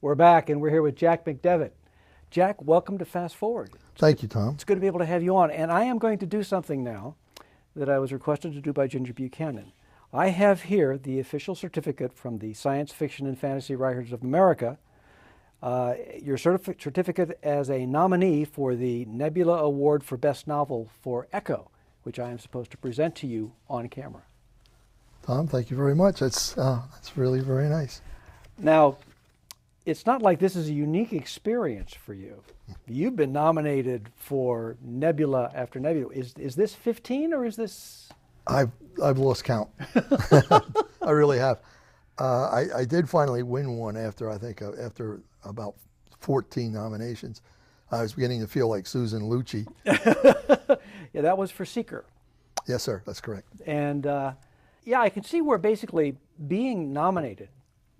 We're back, and we're here with Jack McDevitt. Jack, welcome to Fast Forward. Thank you, Tom. It's good to be able to have you on. And I am going to do something now that I was requested to do by Ginger Buchanan. I have here the official certificate from the Science Fiction and Fantasy Writers of America, your certificate as a nominee for the Nebula Award for Best Novel for Echo, which I am supposed to present to you on camera. Tom, thank you very much. That's really very nice. Now, it's not like this is a unique experience for you. You've been nominated for Nebula after Nebula. Is this 15 or is this? I've lost count. I really have. I did finally win one after after about 14 nominations. I was beginning to feel like Susan Lucci. Yeah, that was for Seeker. Yes, sir. That's correct. And yeah, I can see where basically being nominated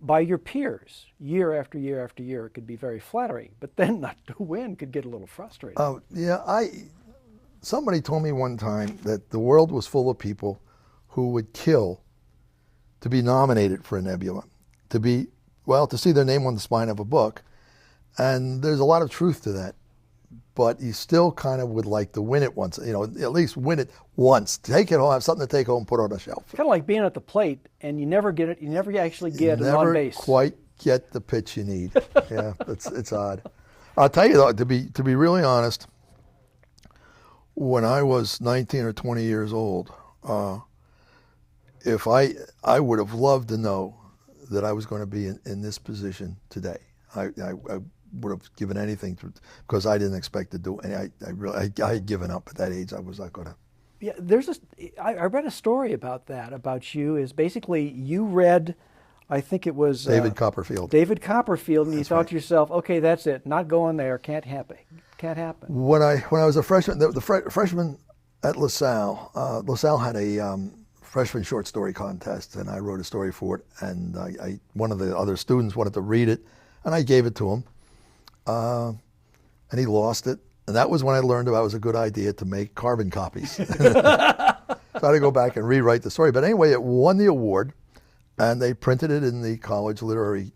by your peers year after year after year could be very flattering, but then not to win could get a little frustrating. Yeah, somebody told me one time that the world was full of people who would kill to be nominated for a Nebula, to see their name on the spine of a book. And there's a lot of truth to that. But you still kind of would like to win it once, at least win it once. Take it home, have something to take home, put on a shelf. It's kind of like being at the plate and you never get it, you never actually get an on base. Never quite get the pitch you need. Yeah, it's odd. I'll tell you though, to be really honest, when I was 19 or 20 years old, if I would have loved to know that I was going to be in this position today. I would have given anything because I didn't expect to do any. I had given up at that age. I was not going to. Yeah, I read a story about that, about you, is basically you read, I think it was David Copperfield. David Copperfield, and you thought right. to yourself, okay, that's it, not going there, can't happen. When I was a freshman, the freshman at LaSalle, LaSalle had a freshman short story contest, and I wrote a story for it, and one of the other students wanted to read it, and I gave it to him. And he lost it. And that was when I learned it was a good idea to make carbon copies. So I had to go back and rewrite the story. But anyway, it won the award, and they printed it in the college literary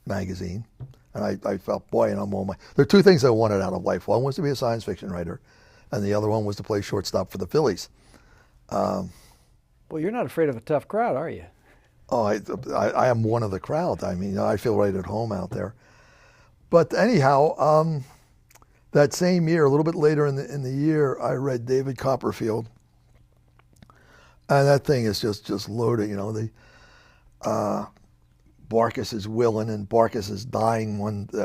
magazine. And I felt, boy, and I'm on my... There are two things I wanted out of life. One was to be a science fiction writer, and the other one was to play shortstop for the Phillies. Well, you're not afraid of a tough crowd, are you? Oh, I am one of the crowd. I mean, I feel right at home out there. But anyhow, that same year, a little bit later in the year, I read David Copperfield, and that thing is just loaded. Barkis is willing, and Barkis is dying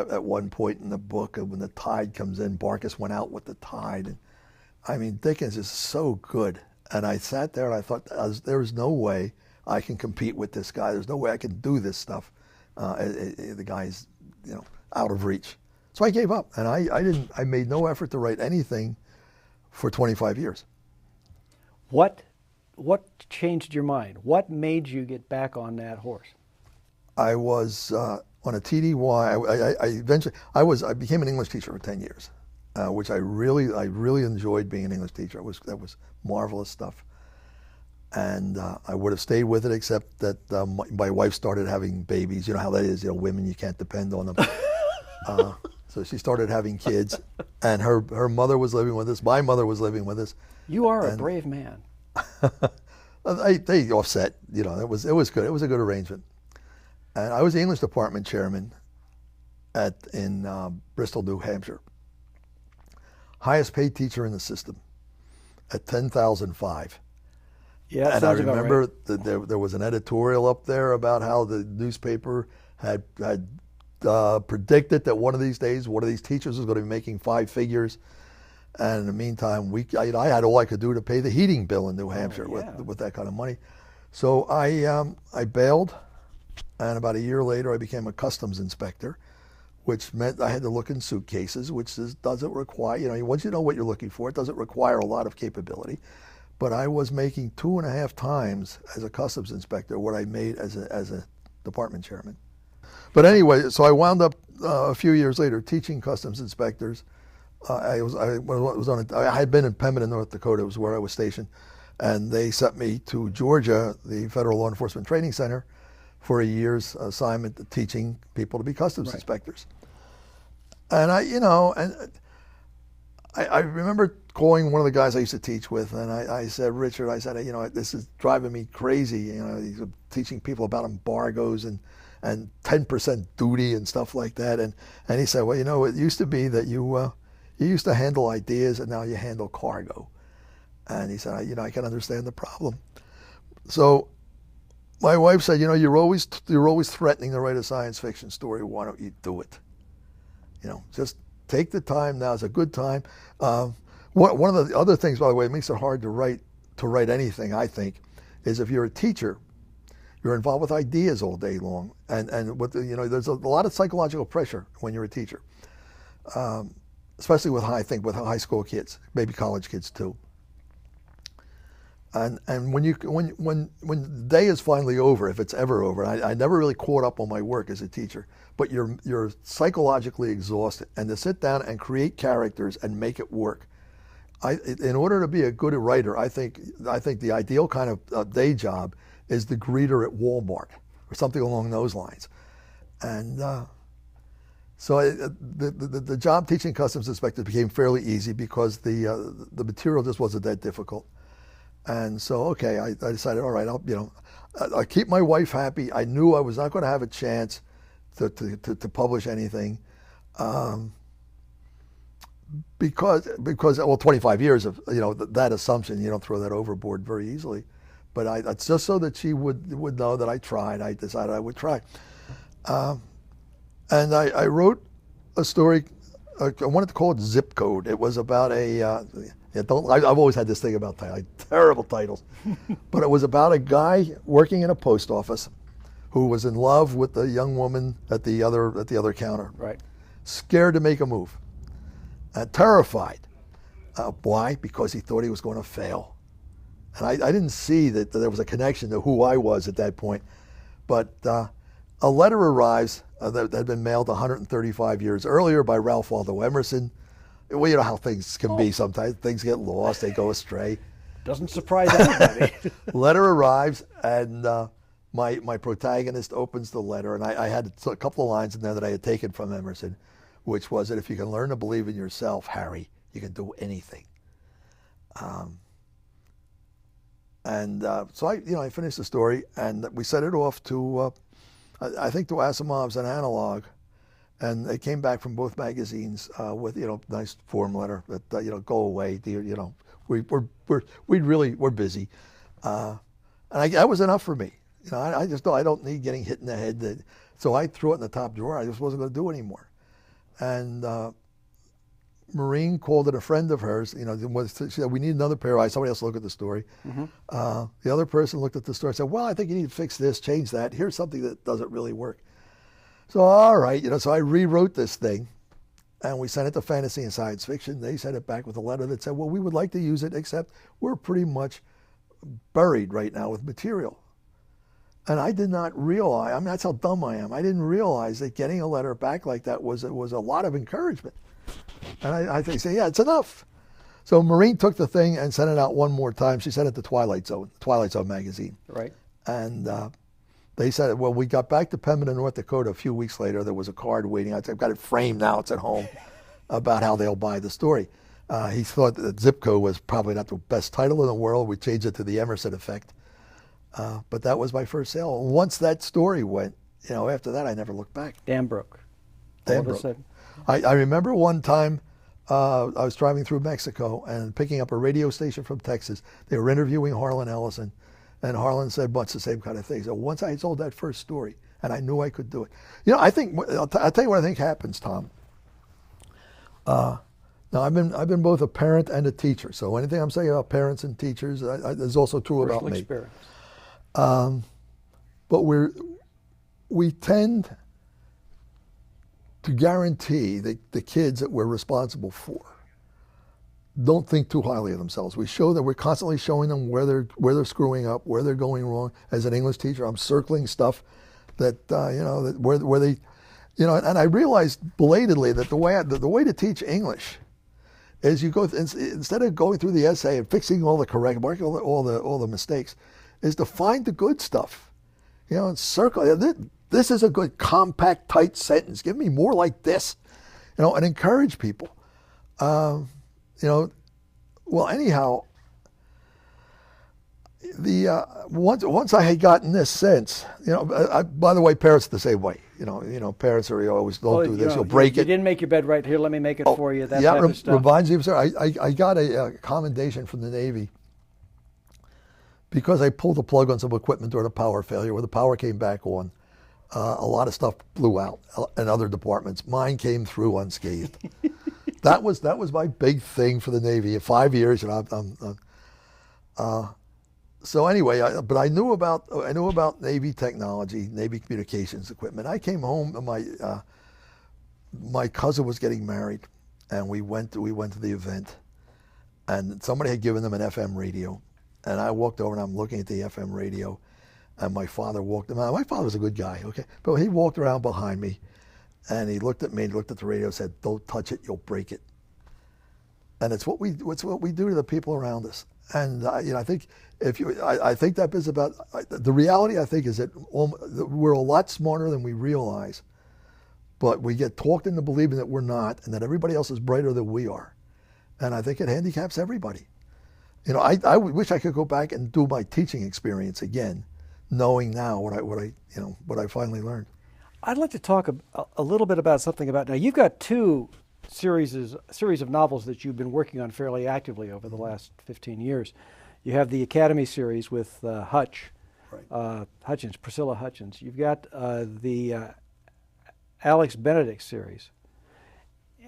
at one point in the book. And when the tide comes in, Barkis went out with the tide. And, I mean, Dickens is so good. And I sat there and I thought, there's no way I can compete with this guy. There's no way I can do this stuff. The guy's, out of reach. So I gave up, and I made no effort to write anything for 25 years. What changed your mind? What made you get back on that horse? I was on a TDY. I became an English teacher for 10 years, which I really enjoyed being an English teacher. That was marvelous stuff. And I would have stayed with it, except that my wife started having babies. You know how that is. Women, you can't depend on them. So she started having kids, and her mother was living with us. My mother was living with us. You are a brave man. They offset. It was good. It was a good arrangement. And I was the English department chairman in Bristol, New Hampshire. Highest paid teacher in the system at $10,005. Yeah, and I remember that there was an editorial up there about how the newspaper had predicted that one of these days, one of these teachers was going to be making 5 figures. And in the meantime, I had all I could do to pay the heating bill in New Hampshire with that kind of money. So I bailed, and about a year later, I became a customs inspector, which meant I had to look in suitcases, which doesn't require, once you know what you're looking for, it doesn't require a lot of capability. But I was making 2.5 times as a customs inspector what I made as a department chairman. But anyway, so I wound up a few years later teaching customs inspectors. I had been in Pembina, North Dakota, was where I was stationed, and they sent me to Georgia, the Federal Law Enforcement Training Center, for a year's assignment teaching people to be customs inspectors. And I remember calling one of the guys I used to teach with, and I said, Richard, I said, this is driving me crazy. He's teaching people about embargoes and 10% duty and stuff like that. And he said, well, it used to be that you used to handle ideas, and now you handle cargo. And he said, I can understand the problem. So my wife said, you're always threatening to write a science fiction story. Why don't you do it? Just take the time. Now is a good time. One of the other things, by the way, it makes it hard to write anything, I think, is if you're a teacher, you're involved with ideas all day long, and with there's a lot of psychological pressure when you're a teacher, especially with high school kids, maybe college kids too. And when the day is finally over, if it's ever over, I never really caught up on my work as a teacher, but you're psychologically exhausted, and to sit down and create characters and make it work. In order to be a good writer, I think the ideal kind of day job is the greeter at Walmart or something along those lines. And so the job teaching customs inspector became fairly easy because the material just wasn't that difficult. And so, okay, I decided, all right, I'll keep my wife happy. I knew I was not going to have a chance to publish anything. Because 25 years of that assumption, you don't throw that overboard very easily. But it's just so that she would know that I tried. I decided I would try, and I wrote a story. I wanted to call it Zip Code. It was about I've always had this thing about terrible titles, but it was about a guy working in a post office who was in love with the young woman at the other counter. Right. Scared to make a move. Terrified. Why? Because he thought he was going to fail. And I didn't see that there was a connection to who I was at that point. But a letter arrives that had been mailed 135 years earlier by Ralph Waldo Emerson. Well, you know how things can be sometimes. Things get lost, they go astray. Doesn't surprise anybody. Letter arrives, and my protagonist opens the letter, and I had a couple of lines in there that I had taken from Emerson, which was that if you can learn to believe in yourself, Harry, you can do anything. So I finished the story, and we sent it off to, I think to Asimov's and Analog, and they came back from both magazines with nice form letter that go away, dear. We're busy, and that was enough for me. I just I don't need getting hit in the head. So I threw it in the top drawer. I just wasn't going to do it anymore. And Maureen called it a friend of hers. She said, we need another pair of eyes. Somebody else looked at the story. Mm-hmm. The other person looked at the story and said, well, I think you need to fix this, change that. Here's something that doesn't really work. So, all right, so I rewrote this thing, and we sent it to Fantasy and Science Fiction. They sent it back with a letter that said, well, we would like to use it, except we're pretty much buried right now with material. And I did not realize, that's how dumb I am. I didn't realize that getting a letter back like that was a lot of encouragement. And I think, yeah, it's enough. So Maureen took the thing and sent it out one more time. She sent it to Twilight Zone magazine. Right. And they said, well, we got back to Pembina, North Dakota a few weeks later. There was a card waiting. I've got it framed now. It's at home about how they'll buy the story. He thought that Zip Code was probably not the best title in the world. We changed it to The Emerson Effect. But that was my first sale. Once that story went, after that, I never looked back. Dam broke. Dam broke. I remember one time I was driving through Mexico and picking up a radio station from Texas. They were interviewing Harlan Ellison, and Harlan said much the same kind of thing. So once I told that first story, and I knew I could do it. I think I'll tell you what I think happens, Tom. Now I've been both a parent and a teacher, so anything I'm saying about parents and teachers is also true about me. Experience. But we tend to guarantee that the kids that we're responsible for don't think too highly of themselves. We're constantly showing them where they're screwing up, where they're going wrong. As an English teacher, I'm circling stuff that that where they, and I realized belatedly that the way to teach English is you go instead of going through the essay and fixing all the correct, marking all the mistakes, is to find the good stuff. and circle. This is a good, compact, tight sentence. Give me more like this, and encourage people. Well, anyhow, once I had gotten this sense, by the way, parents are the same way. Parents are always don't do this. You'll break it. You didn't make your bed right. Here, let me make it for you. That type of stuff. Reminds me of, sir. I got a commendation from the Navy because I pulled the plug on some equipment during a power failure. Where the power came back on, a lot of stuff blew out in other departments. Mine came through unscathed. That was my big thing for the Navy. 5 years, so anyway, but I knew about Navy technology, Navy communications equipment. I came home and my cousin was getting married, and we went to the event, and somebody had given them an FM radio, and I walked over and I'm looking at the FM radio, and my father walked around. My father was a good guy, okay, but he walked around behind me, and he looked at me, and looked at the radio, and said, "Don't touch it, you'll break it." And it's what we do to the people around us. And I think I think that is about the reality. I think is that we're a lot smarter than we realize, but we get talked into believing that we're not, and that everybody else is brighter than we are. And I think it handicaps everybody. I wish I could go back and do my teaching experience again, knowing now what I finally learned. I'd like to talk a little bit about something about now. You've got two series of novels that you've been working on fairly actively over the last 15 years. You have the Academy series with Hutch, right. Hutchins, Priscilla Hutchins. You've got the Alex Benedict series,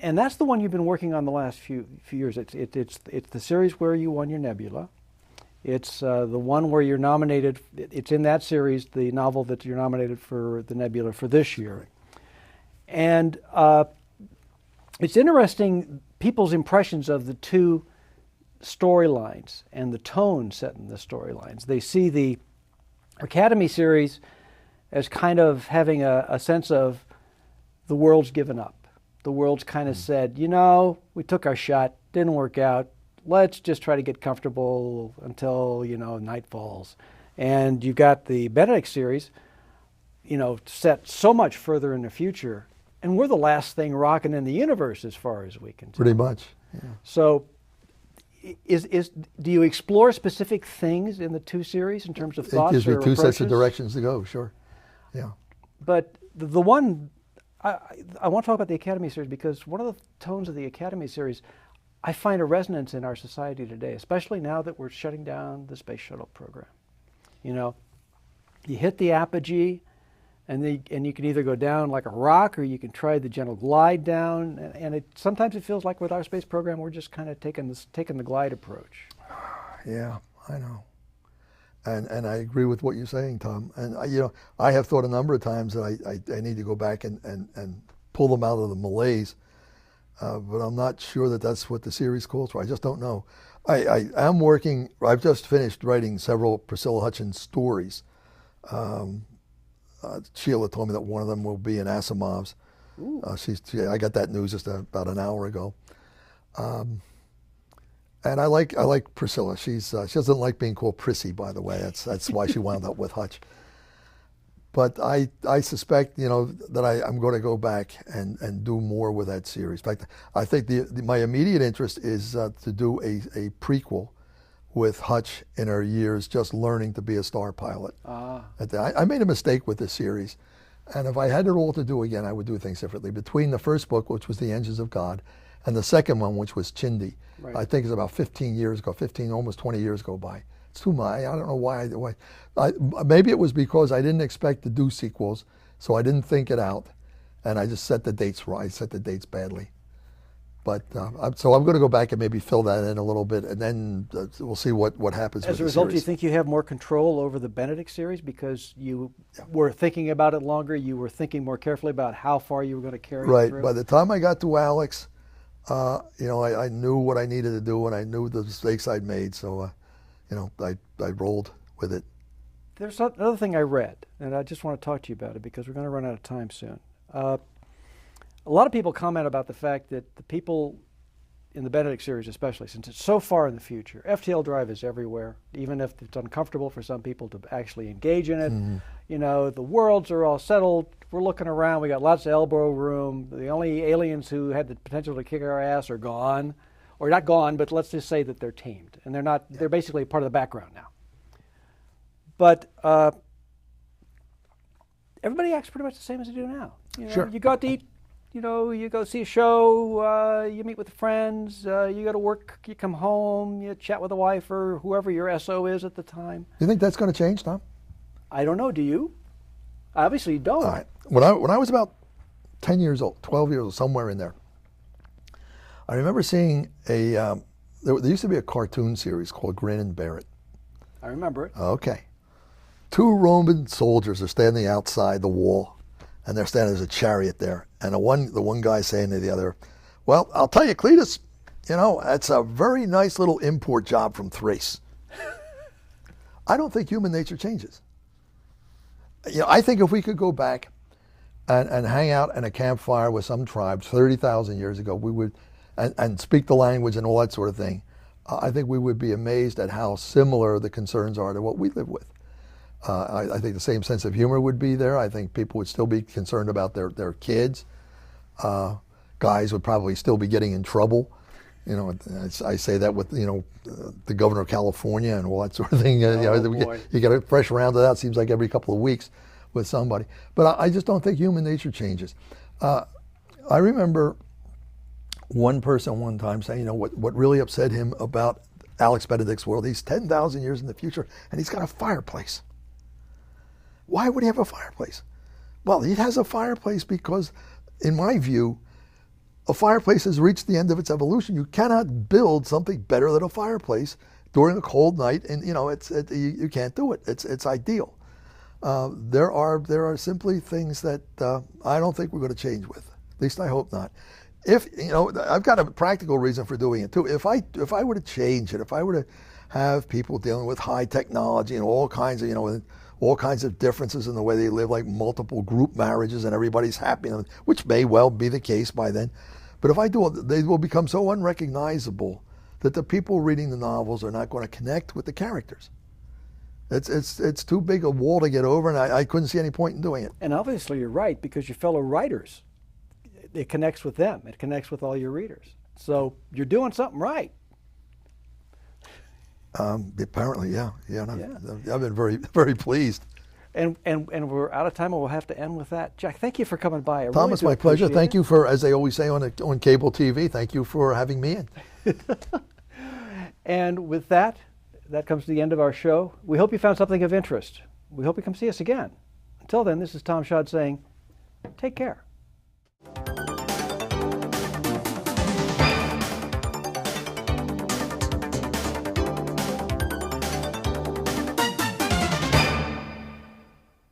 and that's the one you've been working on the last few years. It's the series where you won your Nebula. It's the one where you're nominated. It's in that series, the novel that you're nominated for the Nebula for this year, right. And it's interesting people's impressions of the two storylines and the tone set in the storylines. They see the Academy series as kind of having a sense of the world's given up. The world's kind of said, we took our shot, didn't work out. Let's just try to get comfortable until, night falls. And you've got the Benedict series, set so much further in the future. And we're the last thing rocking in the universe as far as we can tell. Pretty much. Yeah. So do you explore specific things in the two series in terms of thoughts or approaches? It gives me two sets of directions to go, sure. Yeah. But the one, I want to talk about the Academy series because one of the tones of the Academy series, I find a resonance in our society today, especially now that we're shutting down the space shuttle program. You hit the apogee, and you can either go down like a rock or you can try the gentle glide down. And sometimes it feels like with our space program, we're just kind of taking the glide approach. Yeah, I know. And I agree with what you're saying, Tom. And I have thought a number of times that I need to go back and pull them out of the malaise. But I'm not sure that that's what the series calls for. I just don't know. I've just finished writing several Priscilla Hutchins stories. Sheila told me that one of them will be in Asimov's. I got that news just about an hour ago. And I like Priscilla. She doesn't like being called Prissy, by the way. That's why she wound up with Hutch. But I suspect that I'm going to go back and do more with that series. In fact, I think my immediate interest is to do a prequel with Hutch in her years just learning to be a star pilot. I made a mistake with this series, and if I had it all to do again, I would do things differently. Between the first book, which was The Engines of God, and the second one, which was Chindi, right. I think it's about 15 years ago, almost 20 years go by. It's too much. I don't know why. Maybe it was because I didn't expect to do sequels, so I didn't think it out, and I just set the dates right. I set the dates badly. But so I'm going to go back and maybe fill that in a little bit, and then we'll see what happens. As a result, do you think you have more control over the Benedict series because you were thinking about it longer? You were thinking more carefully about how far you were going to carry it through? Right. By the time I got to Alex, I knew what I needed to do, and I knew the mistakes I'd made. So, I rolled with it. There's another thing I read, and I just want to talk to you about it because we're going to run out of time soon. A lot of people comment about the fact that the people in the Benedict series especially, since it's so far in the future. FTL drive is everywhere, even if it's uncomfortable for some people to actually engage in it. Mm-hmm. You know, the worlds are all settled. We're looking around. We got lots of elbow room. The only aliens who had the potential to kick our ass are gone. Or not gone, but let's just say that they're tamed. And they're not, they're basically part of the background now. But everybody acts pretty much the same as they do now. You know, Sure. You go out to eat, you know, you go see a show, you meet with friends, you go to work, you come home, you chat with a wife or whoever your SO is at the time. You think that's going to change, Tom? I don't know, do you? I obviously don't. All right. When I was about 10 years old, 12 years old, somewhere in there, I remember seeing there used to be a cartoon series called Grin and Bear It. I remember it. Okay. 2 Roman soldiers are standing outside the wall, and they're standing, there's a chariot there, and the one guy saying to the other, well, I'll tell you, Cletus, you know, that's a very nice little import job from Thrace. I don't think human nature changes. You know, I think if we could go back and hang out in a campfire with some tribes 30,000 years ago, we would, and speak the language and all that sort of thing, I think we would be amazed at how similar the concerns are to what we live with. I think the same sense of humor would be there. I think people would still be concerned about their kids. Guys would probably still be getting in trouble. You know, I say that with, you know, the governor of California and all that sort of thing. You know, you get a fresh round of that, seems like every couple of weeks with somebody. But I just don't think human nature changes. I remember one person one time saying, you know, what really upset him about Alex Benedict's world, he's 10,000 years in the future and he's got a fireplace. Why would he have a fireplace? Well, he has a fireplace because, in my view, a fireplace has reached the end of its evolution. You cannot build something better than a fireplace during a cold night, and you know you can't do it. It's ideal. There are simply things that I don't think we're going to change with. At least I hope not. If you know, I've got a practical reason for doing it too. If I were to change it, if I were to have people dealing with high technology and all kinds of, you know, all kinds of differences in the way they live, like multiple group marriages and everybody's happy, which may well be the case by then. But if I do, they will become so unrecognizable that the people reading the novels are not going to connect with the characters. It's too big a wall to get over, and I couldn't see any point in doing it. And obviously you're right, because your fellow writers, it connects with them. It connects with all your readers. So you're doing something right. Apparently, yeah. I've been very, very pleased. And we're out of time, and we'll have to end with that. Jack, thank you for coming by. Thomas, my pleasure. Thank you for, as they always say on cable TV, thank you for having me in. And with that comes to the end of our show. We hope you found something of interest. We hope you come see us again. Until then, this is Tom Schad saying, take care.